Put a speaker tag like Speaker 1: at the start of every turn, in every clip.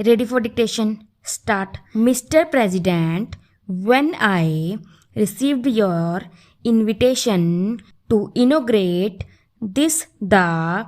Speaker 1: Ready for dictation? Start. Mr. President, when I received your invitation to inaugurate the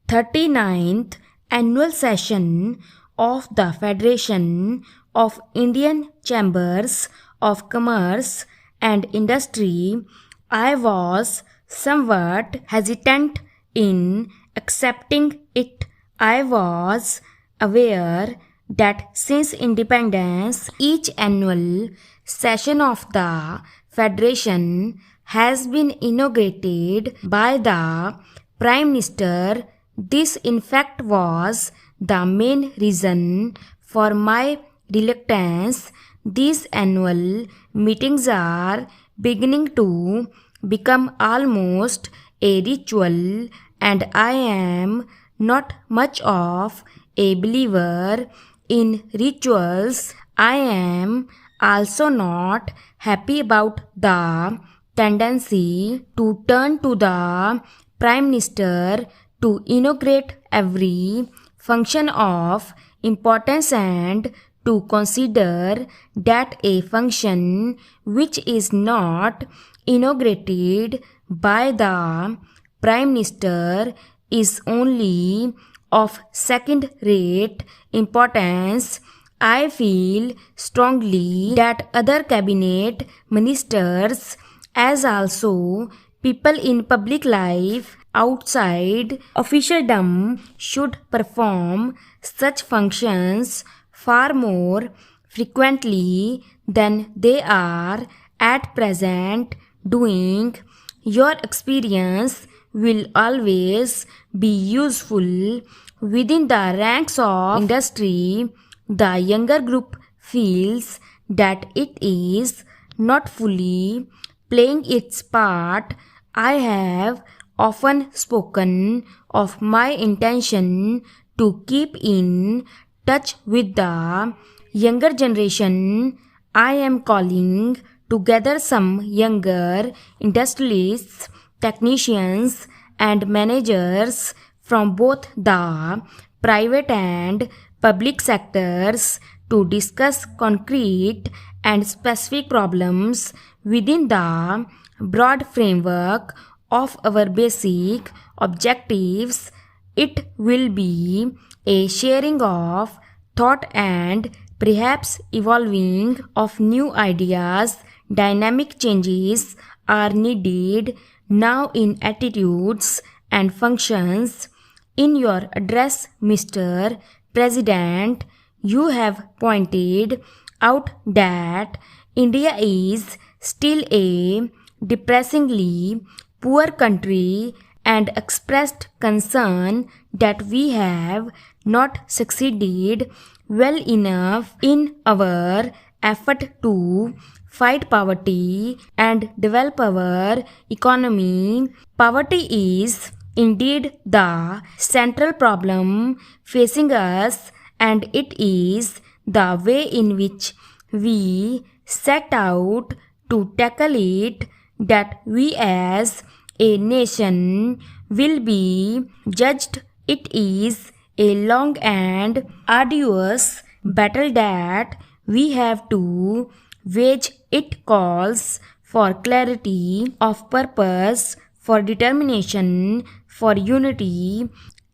Speaker 1: 39th annual session of the Federation of Indian Chambers of Commerce and Industry, I was somewhat hesitant in accepting it. I was aware that since independence, each annual session of the Federation has been inaugurated by the Prime Minister. This, in fact, was the main reason for my reluctance. These annual meetings are beginning to become almost a ritual, and I am not much of a believer in rituals. I am also not happy about the tendency to turn to the Prime Minister to inaugurate every function of importance and to consider that a function which is not inaugurated by the Prime Minister is only of second-rate importance. I feel strongly that other cabinet ministers, as also people in public life outside officialdom, should perform such functions far more frequently than they are at present doing. Your experience will always be useful within the ranks of industry. The younger group feels that it is not fully playing its part. I have often spoken of my intention to keep in touch with the younger generation. I am calling together some younger industrialists, technicians, and managers from both the private and public sectors to discuss concrete and specific problems within the broad framework of our basic objectives. It will be a sharing of thought and perhaps evolving of new ideas. Dynamic changes are needed now in attitudes and functions. In your address, Mr. President, you have pointed out that India is still a depressingly poor country and expressed concern that we have not succeeded well enough in our effort to fight poverty and develop our economy. Poverty is indeed the central problem facing us, and it is the way in which we set out to tackle it that we as a nation will be judged. It is a long and arduous battle that we have to wage. It calls for clarity of purpose, for determination, for unity.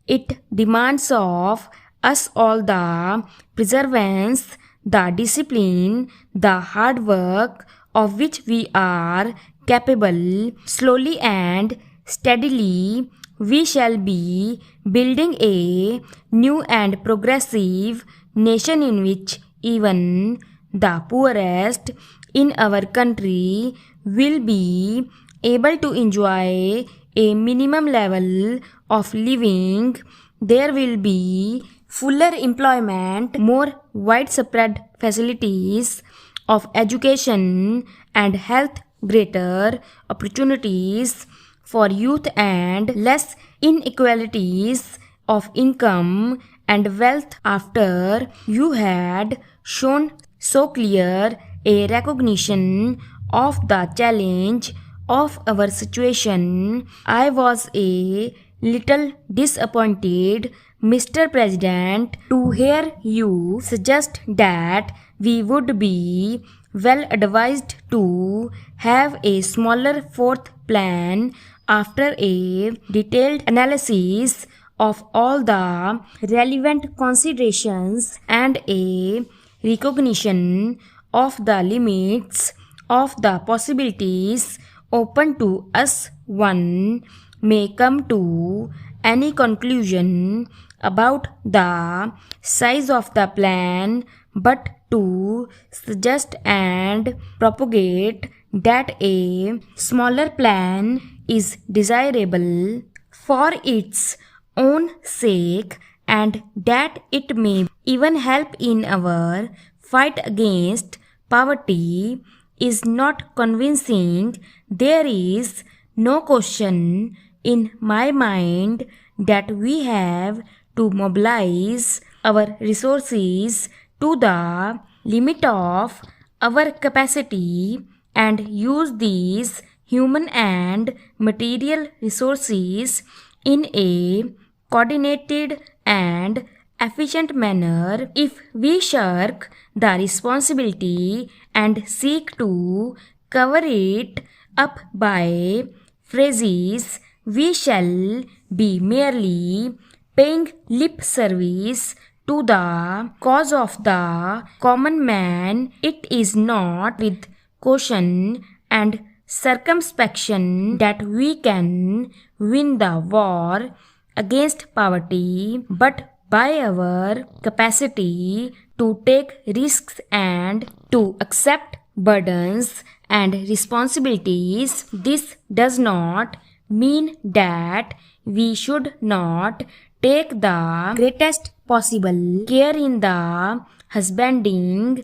Speaker 1: It demands of us all the perseverance, the discipline, the hard work of which we are capable. Slowly and steadily, we shall be building a new and progressive nation in which even the poorest in our country will be able to enjoy a minimum level of living. There will be fuller employment, more widespread facilities of education and health, greater opportunities for youth, and less inequalities of income and wealth. After you had shown so clear a recognition of the challenge of our situation, I was a little disappointed Mr. President, to hear you suggest that we would be well advised to have a smaller fourth plan after a detailed analysis of all the relevant considerations and a recognition of the limits of the possibilities open to us, one may come to any conclusion about the size of the plan, but to suggest and propagate that a smaller plan is desirable for its own sake and that it may even help in our fight against poverty is not convincing. There is no question in my mind that we have to mobilize our resources to the limit of our capacity and use these human and material resources in a coordinated and efficient manner. If we shirk the responsibility and seek to cover it up by phrases, we shall be merely paying lip service to the cause of the common man. It is not with caution and circumspection that we can win the war against poverty, but by our capacity to take risks and to accept burdens and responsibilities. This does not mean that we should not take the greatest possible care in the husbanding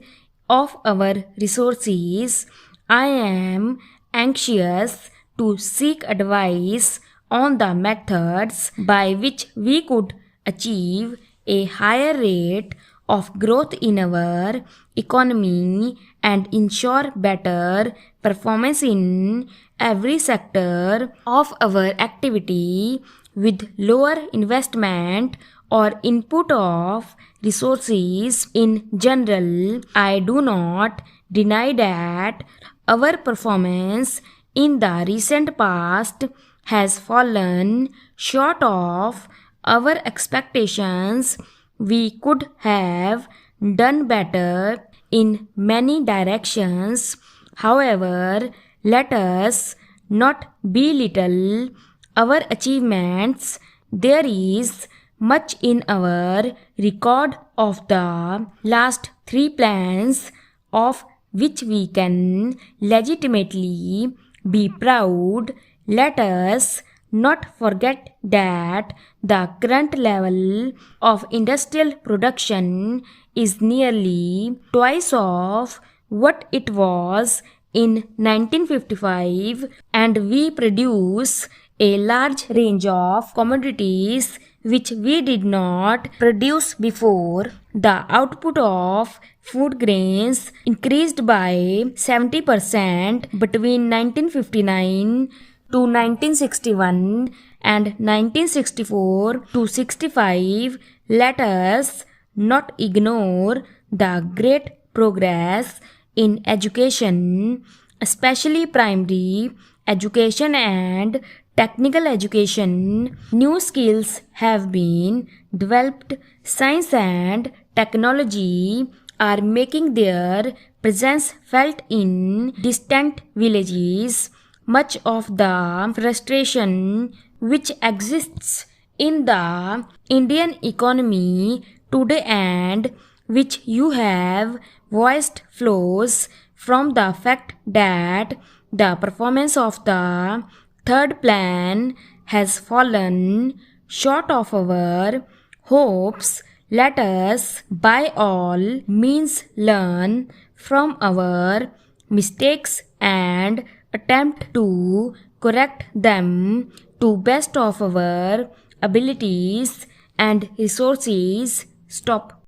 Speaker 1: of our resources. I am anxious to seek advice on the methods by which we could achieve a higher rate of growth in our economy and ensure better performance in every sector of our activity with lower investment or input of resources in general. I do not deny that our performance in the recent past has fallen short of our expectations. We could have done better in many directions. However, let us not belittle our achievements. There is much in our record of the last 3 plans of which we can legitimately be proud. Let us not forget that the current level of industrial production is nearly twice of what it was in 1955, and we produce a large range of commodities which we did not produce before. The output of food grains increased by 70% between 1959 to 1961 and 1964 to 65. Let us not ignore the great progress in education, especially primary education and technical education. New skills have been developed. Science and technology are making their presence felt in distant villages. Much of the frustration which exists in the Indian economy today and which you have voiced flows from the fact that the performance of the third plan has fallen short of our hopes. Let us by all means learn from our mistakes and attempt to correct them to best of our abilities and resources. Stop.